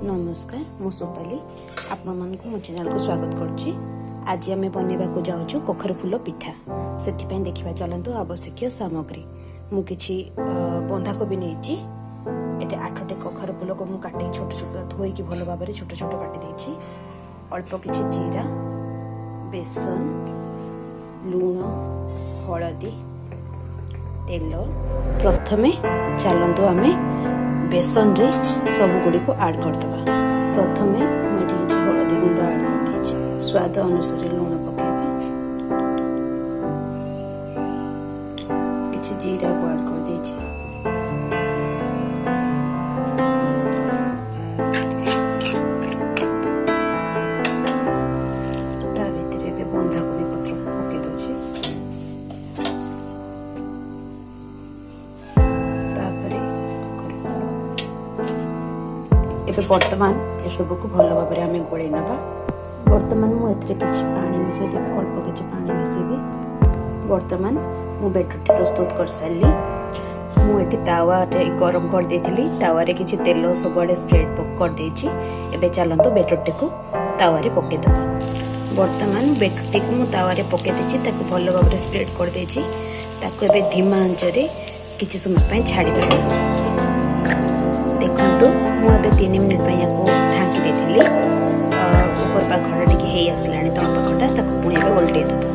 नमस्कार मु सुपाली आपण मानक मो चैनल को स्वागत करुच्ची। आज आम बनवा को जाऊँ कखर फूल पिठा। से देखा चलतु आवश्यक सामग्री मु कि बंधाकोबी नहीं 8टे कखर फूल को मुझे काटे छोट छोट धोईकी भल भाव छोट छोट काटी अल्प किछि जीरा बेसन लूण हलदी तेल। प्रथमे चलतु आम बेसन रे सब गुड़ी को ऐड करदबा। प्रथमे मुझे हलदी गुंड ऐड कर स्वाद अनुसार लूण पकेबे किछि जीरा को ऐड कर देछि ता भितरे बे बंधा कोबी पत्र पके दोछि। एबे वर्तमान ये सब को भल भाव में आम गोड़े नवा। वर्तमान मुझे किसी पानी मिसई देवी अल्प किसी पानी मिसेबी। वर्तमान मु बैटर प्रस्तुत कर सारी मुझे तावा गरम कर देती तावारे किसी तेल सबुआड़े स्प्रेड कर देछि। एबे चलतु बैटर को तावारे पकेदबा। वर्तमान बैटर को मु तावारे पके देछि ताको भल भाव में स्प्रेड कर देछि। ताको एबे धीमा आंचरे किछि समय पय छाड़ी देबा। देखंतु मुझे 3 मिनिट ढांकी देती ऊपर पाखटा टी आसला तल पाखटा पुणी ओल्टे दबा।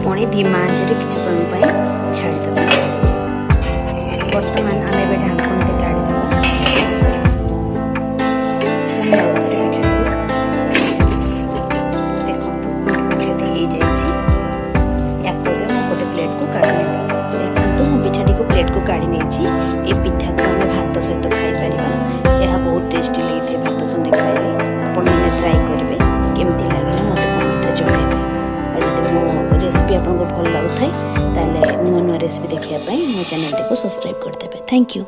पुणी धीमा आंचरे किसी समय छाड़ीदे। वर्तमान आम ए ढांकन टे काढ़ी प्लेट को काढ़ी नहीं। पिठा को आम भात सहित खाई पार। यह बहुत टेस्टी लगी थे भात संगे खाइले। आपण मैंने ट्राई करेंगे केमती लगे मत कमेंट जनइबे। जब मो रेसिपी आपको भल लगुए ताले नुआ नुआ रेसिपी देखापी मो चैनल को सब्सक्राइब करदे। Thank you.